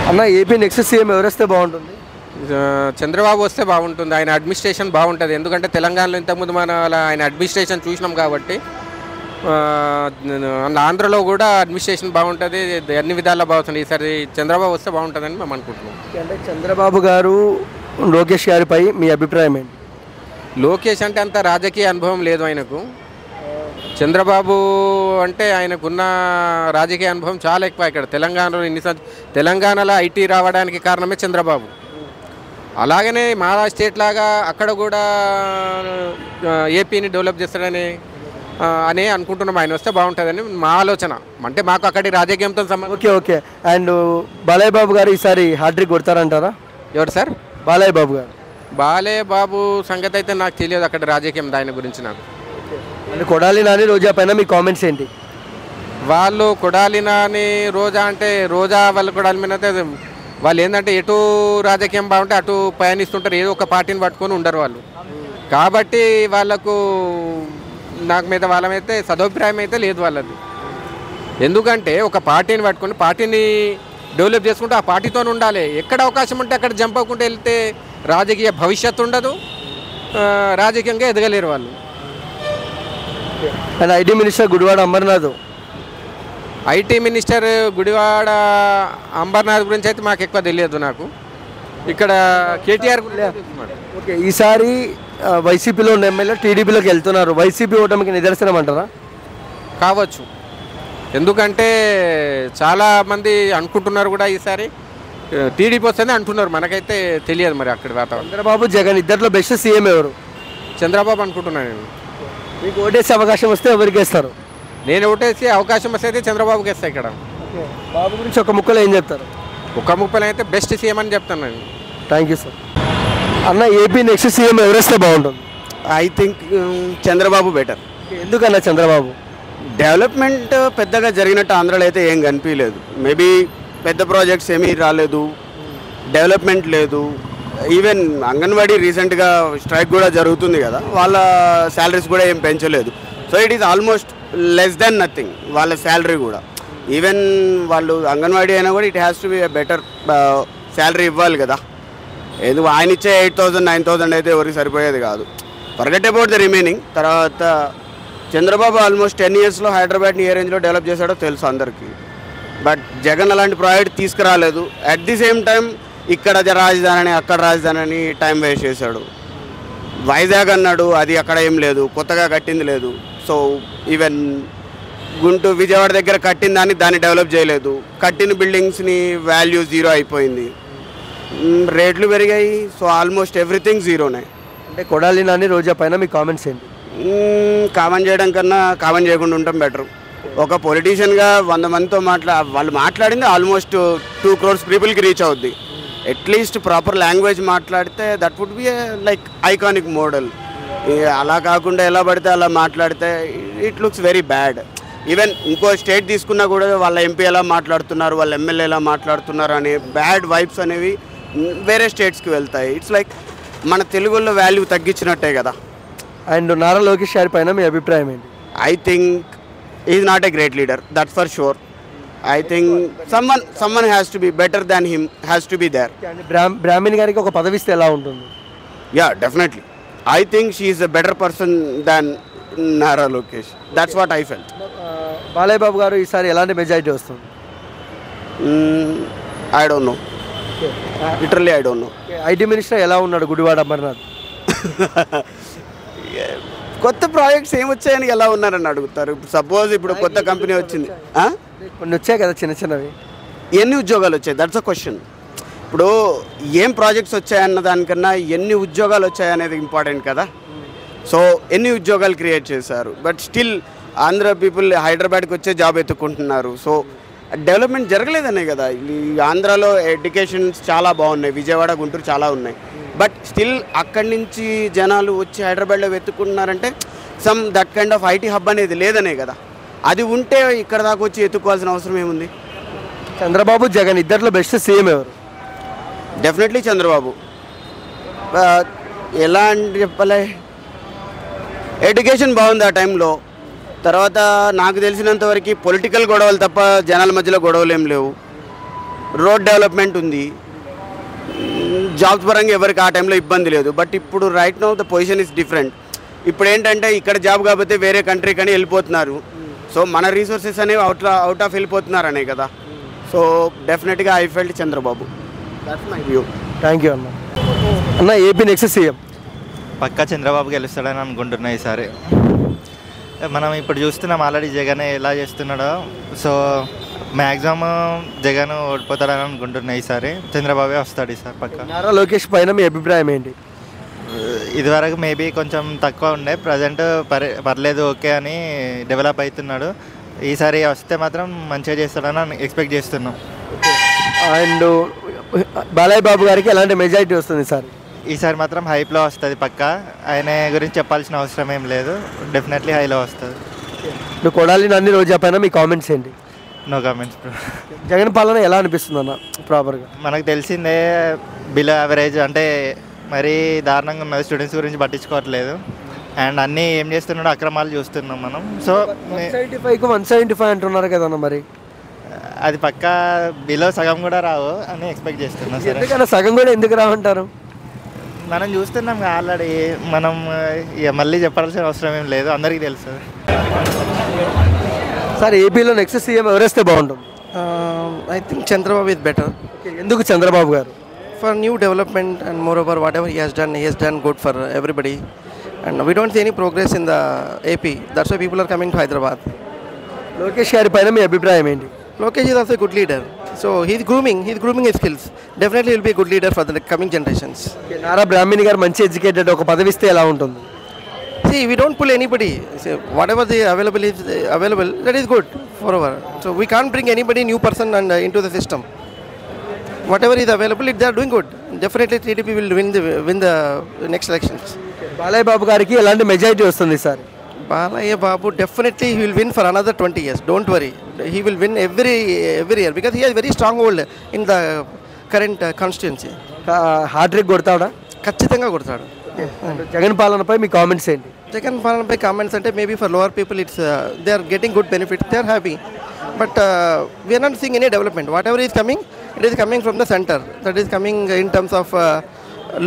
అన్న AP next CM ఎవరు వస్తే బాగుంటుంది? చంద్రబాబు వస్తే బాగుంటుంది. ఆయన అడ్మినిస్ట్రేషన్ బాగుంటుంది. ఎందుకంటే తెలంగాణలో ఇంతకుముందు ఆయన అడ్మినిస్ట్రేషన్ చూసినాం కాబట్టి ఆంధ్రలో కూడా అడ్మినిస్ట్రేషన్ బాగుంటుంది, అన్ని విధాలా బాగుంటుంది. ఈసారి చంద్రబాబు వస్తే బాగుంటుందని మేము అనుకుంటున్నాం. అంటే చంద్రబాబు గారు లోకేష్ గారిపై మీ అభిప్రాయం ఏంటి? లోకేష్ అంటే అంత రాజకీయ అనుభవం లేదు ఆయనకు. చంద్రబాబు అంటే ఆయనకున్న రాజకీయ అనుభవం చాలా ఎక్కువ. ఇక్కడ తెలంగాణలో తెలంగాణలో ఐటీ రావడానికి కారణమే చంద్రబాబు. అలాగనే మా స్టేట్ లాగా అక్కడ కూడా ఏపీని డెవలప్ చేస్తాడని అనుకుంటున్నాం. ఆయన వస్తే బాగుంటుందని మా ఆలోచన. అంటే మాకు అక్కడి రాజకీయంతో సంబంధం. Okay okay. And Balayya Babu గారు ఈసారి హ్యాట్రిక్ కొడతారంటారా? ఎవరు సార్? బాలయ్య బాబు గారు. బాలయ్య బాబు సంగతి అయితే నాకు తెలియదు అక్కడ రాజకీయం దాని గురించి నాకు. అంటే కొడాలి నాని రోజా పైన మీ కామెంట్స్ ఏంటి? వాళ్ళు కొడాలి నాని రోజా అంటే రోజా వాళ్ళు కొడాలి మీద అయితే వాళ్ళు ఏంటంటే ఎటు రాజకీయం బాగుంటే అటు పయనిస్తుంటారు. ఏదో ఒక పార్టీని పట్టుకొని ఉండరు వాళ్ళు. కాబట్టి వాళ్ళకు నాకు మీద వాళ్ళ మీద సదభిప్రాయం అయితే లేదు వాళ్ళది. ఎందుకంటే ఒక పార్టీని పట్టుకొని పార్టీని డెవలప్ చేసుకుంటే ఆ పార్టీతో ఉండాలి. ఎక్కడ అవకాశం ఉంటే అక్కడ జంప్ అవ్వకుండా వెళ్తే రాజకీయ భవిష్యత్తు ఉండదు, రాజకీయంగా ఎదగలేరు వాళ్ళు. And IT minister Gudivada Amarnath. IT minister Gudivada Ambernath గురించి అయితే మాకు ఎక్కువ తెలియదు. నాకు ఇక్కడ కేటీఆర్ ఓకే. ఈసారి వైసీపీలో ఉన్న ఎమ్మెల్యే టీడీపీలోకి వెళ్తున్నారు. వైసీపీ ఓటమికి నిదర్శనం అంటారా? కావచ్చు. ఎందుకంటే చాలామంది అనుకుంటున్నారు కూడా ఈసారి టీడీపీ వస్తుంది అంటున్నారు. మనకైతే తెలియదు మరి అక్కడ వాతావరణం. చంద్రబాబు జగన్ ఇద్దరిలో బెస్ట్ సీఎం ఎవరు? చంద్రబాబు అనుకుంటున్నాను నేను. మీకు ఓటేసే అవకాశం వస్తే ఎవరికి వేస్తారు? నేను ఓటేసి అవకాశం వస్తే చంద్రబాబుకి వేస్తాను. ఇక్కడ బాబు గురించి ఒక ముక్కలో ఏం చెప్తారు? ఒక ముక్కలో అయితే బెస్ట్ సీఎం అని చెప్తాను నేను. Thank you sir. అన్న ఏపీ నెక్స్ట్ సీఎం ఎవరు వస్తే బాగుంటుంది? I think Chandrababu better. ఎందుకన్నా చంద్రబాబు? డెవలప్మెంట్ పెద్దగా జరిగినట్టు ఆంధ్రాలో అయితే ఏం కనిపించలేదు. మేబీ పెద్ద ప్రాజెక్ట్స్ ఏమీ రాలేదు, డెవలప్మెంట్ లేదు. ఈవెన్ అంగన్వాడీ రీసెంట్గా స్ట్రైక్ కూడా జరుగుతుంది కదా, వాళ్ళ శాలరీస్ కూడా ఏం పెంచలేదు. So it is almost less than nothing వాళ్ళ శాలరీ కూడా. ఈవెన్ వాళ్ళు అంగన్వాడీ అయినా కూడా it has to be a better salary ఇవ్వాలి కదా. ఎందుకు ఆయన ఇచ్చే 8,000 9,000 అయితే ఎవరికి సరిపోయేది కాదు. Forget about the remaining. తర్వాత చంద్రబాబు ఆల్మోస్ట్ 10 yearsలో హైదరాబాద్ని ఏ రేంజ్లో డెవలప్ చేశాడో తెలుసు అందరికీ. బట్ జగన్ అలాంటి ప్రాజెక్ట్ తీసుకురాలేదు. అట్ ది సేమ్ టైం ఇక్కడ రాజధాని అక్కడ రాజధాని టైం వేస్ట్ చేశాడు. వైజాగ్ అన్నాడు, అది అక్కడ ఏం లేదు, కొత్తగా కట్టింది లేదు. సో ఈవెన్ గుంటూరు విజయవాడ దగ్గర కట్టిన దాన్ని డెవలప్ చేయలేదు. కట్టిన బిల్డింగ్స్ని వాల్యూ జీరో అయిపోయింది, రేట్లు పెరిగాయి. సో ఆల్మోస్ట్ ఎవ్రీథింగ్ జీరోనే. అంటే కొడాలి నాని రోజా పైన మీ కామెంట్స్ ఏంటి? కామెంట్ చేయడం కన్నా కామెంట్ చేయకుండా ఉండటం బెటర్. ఒక పొలిటీషియన్గా 100 మందితో వాళ్ళు మాట్లాడింది ఆల్మోస్ట్ 2 crores పీపుల్కి రీచ్ అవుద్ది. అట్లీస్ట్ ప్రాపర్ లాంగ్వేజ్ మాట్లాడితే that would be like iconic model. అలా కాకుండా ఎలా పడితే అలా మాట్లాడితే it looks very bad. Even ఇంకో స్టేట్ తీసుకున్నా కూడా వాళ్ళ ఎంపీ ఎలా మాట్లాడుతున్నారు, వాళ్ళ ఎమ్మెల్యే ఎలా మాట్లాడుతున్నారు అనే బ్యాడ్ వైబ్స్ అనేవి వేరే స్టేట్స్కి వెళ్తాయి. ఇట్స్ లైక్ మన తెలుగులో వాల్యూ తగ్గించినట్టే కదా. అండ్ నారా లోకేష్ గారి పైన మీ అభిప్రాయం ఏంటి? I think is not a great leader, that's for sure. I think someone has to be better than him has to be there. బ్రాహ్మణి గారికి ఒక పదవి ఇస్తే ఎలా ఉంటుంది? Yeah, definitely. I think she is a better person than Nara Lokesh. That's what I felt. Balayya Babu గారు ఈసారి ఎలాంటి majority వస్తుంది? I don't know. Literally I don't know. IT minister ఎలా ఉన్నాడు గుడివాడ అమర్నాథ్? కొత్త ప్రాజెక్ట్స్ ఏమొచ్చాయని ఎలా ఉన్నారని అడుగుతారు. సపోజ్ ఇప్పుడు కొత్త కంపెనీ వచ్చింది, కొన్ని వచ్చాయి కదా చిన్న చిన్నవి, ఎన్ని ఉద్యోగాలు వచ్చాయి? That's a question. ఇప్పుడు ఏం ప్రాజెక్ట్స్ వచ్చాయన్న దానికన్నా ఎన్ని ఉద్యోగాలు వచ్చాయనేది ఇంపార్టెంట్ కదా. సో ఎన్ని ఉద్యోగాలు క్రియేట్ చేశారు? బట్ స్టిల్ ఆంధ్ర పీపుల్ హైదరాబాద్కి వచ్చే జాబ్ ఎత్తుకుంటున్నారు. సో డెవలప్మెంట్ జరగలేదనే కదా. ఈ ఆంధ్రాలో ఎడ్యుకేషన్స్ చాలా బాగున్నాయి, విజయవాడ గుంటూరు చాలా ఉన్నాయి. బట్ స్టిల్ అక్కడి నుంచి జనాలు వచ్చి హైదరాబాద్లో వెతుక్కుంటున్నారంటే that kind of IT hub అనేది లేదనే కదా. అది ఉంటే ఇక్కడ దాకా వచ్చి ఎత్తుకోవాల్సిన అవసరం ఏముంది? చంద్రబాబు జగన్ ఇద్దరిలో బెస్ట్ సీఎం ఎవరు? డెఫినెట్లీ చంద్రబాబు. ఎలా అంటే చెప్పలే, ఎడ్యుకేషన్ బాగుంది ఆ టైంలో. తర్వాత నాకు తెలిసినంతవరకు పొలిటికల్ గొడవలు తప్ప జనాల మధ్యలో గొడవలు ఏం లేవు. రోడ్ డెవలప్మెంట్ ఉంది, జాబ్స్ పరంగా ఎవరికి ఆ టైంలో ఇబ్బంది లేదు. బట్ ఇప్పుడు right now the position is different. ఇప్పుడు ఏంటంటే ఇక్కడ జాబ్ కాకపోతే వేరే కంట్రీ కానీ వెళ్ళిపోతున్నారు. సో మన రీసోర్సెస్ అనేవి అవుట్ ఆఫ్ వెళ్ళిపోతున్నారు అనే కదా. సో డెఫినెట్గా I felt Chandrababu. That's my view. Thank you అన్న ఏపీ నెక్స్ట్ సీఎం పక్కా చంద్రబాబు గెలుస్తాడని అనుకుంటున్నా ఈసారి. మనం ఇప్పుడు చూస్తున్నాం ఆల్రెడీ జగన్ ఎలా చేస్తున్నాడో. సో మ్యాక్సిమం జగన్ ఓడిపోతాడని అనుకుంటున్నా ఈసారి. చంద్రబాబే వస్తాడు ఈసారి పక్కా. నారా లోకేష్ పైన మీ అభిప్రాయం ఏంటి? ఇదివరకు మేబీ కొంచెం తక్కువ ఉండే, ప్రజెంట్ పర్లేదు ఓకే అని డెవలప్ అవుతున్నాడు. ఈసారి వస్తే మాత్రం మంచిగా చేస్తాడని ఎక్స్పెక్ట్ చేస్తున్నాం. అండ్ బాలయ్య బాబు గారికి ఎలాంటి మెజారిటీ వస్తుంది సార్? ఈసారి మాత్రం హైప్లో వస్తుంది పక్కా. ఆయన గురించి చెప్పాల్సిన అవసరం ఏం లేదు, డెఫినెట్లీ హైలో వస్తుంది. ఇప్పుడు కొడాలి నాని రోజా పైన మీ కామెంట్స్ ఏంటి? No comments. జగన్ పాలన ఎలా అనిపిస్తుంది అన్న ప్రాపర్గా? మనకు తెలిసిందే బిలో యావరేజ్, అంటే మరీ దారుణంగా ఉన్నది. స్టూడెంట్స్ గురించి పట్టించుకోవట్లేదు అండ్ అన్నీ ఏం చేస్తున్నాడో అక్రమాలు చూస్తున్నాం మనం. సో 175కు 175 అంటున్నారు కదన్న, మరి అది పక్కా బిలో సగం కూడా రావు అని ఎక్స్పెక్ట్ చేస్తున్నాం. సరే ఎందుకన్నా సగం కూడా ఎందుకు రావంటారు? మనం చూస్తున్నాం ఆల్రెడీ, మనం ఇక మళ్ళీ చెప్పాల్సిన అవసరం ఏం లేదు, అందరికీ తెలుసు. సార్ ఏపీలో నెక్స్ట్ సీఎం ఎవరేస్తే బాగుంటుంది? I think Chandrababu is better ఎందుకు చంద్రబాబు గారు? for new development, and moreover whatever he has done good for everybody, and we don't see any progress in the AP. That's why people are coming to Hyderabad. Lokesh గారి పైన మీ అభిప్రాయం ఏంటి? Lokesh is also a good leader, so he's grooming his skills. Definitely will be a good leader for the coming generations. Nara బ్రాహ్మణి గారు మంచి educated, ఒక పదవి ఇస్తే ఎలా ఉంటుంది? See, we don't pull anybody. See, whatever the available, that is good forever. So we can't bring anybody new person and into the system. Whatever is available, if they are doing good, definitely TDP will win the next elections. Balayya Babu గారికి ఎలాంటి majority వస్తుంది sir? Balaya Babu, definitely he will win for another 20 years. Don't worry. He will win every year because he has very strong hold in the current constituency. Hat trick కొడతాడా? ఖచ్చితంగా కొడతాడు. జగన్ పాలనపై మీ comments ఏంటి? జగన్ పాలనపై comments అంటే maybe for lower people it's they are getting good benefits, they are happy. But we are not seeing any development. Whatever is coming, it is coming from the center. That is coming in terms of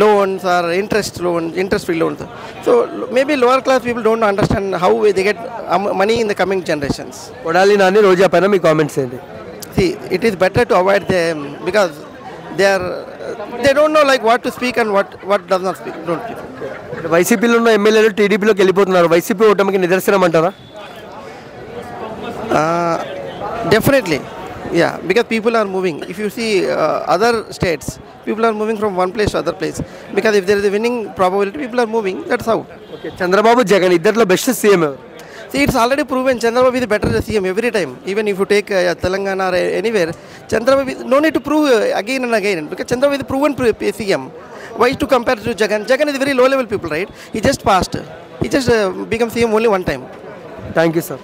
loans or interest-free loans. So maybe lower class people don't understand how they get money in the coming generations. Kodali Nani Roja పైన మీ comments ఏంటి? See, it is better to avoid them because they don't know like what to speak and what does not speak. Don't speak. వైసీపీలో ఉన్న ఎమ్మెల్యేలు టీడీపీలోకి వెళ్ళిపోతున్నారు. YCP ఓటమికి నిదర్శనం అంటారా? Definitely. Yeah, because people are moving. If you see other states, people are moving from one place to other place. Because if there is a winning probability, people are moving. That's how. Okay, Chandrababu Jagan ఇద్దరిలో best CM ఎవరు? See, it's already proven Chandrababu is better CM every time. Even if you take Telangana or anywhere, Chandrababu no need to prove again and again because Chandrababu is proven CM. Why to compare to Jagan? Jagan is very low level people, right? He just passed. He just became CM only one time. Thank you sir.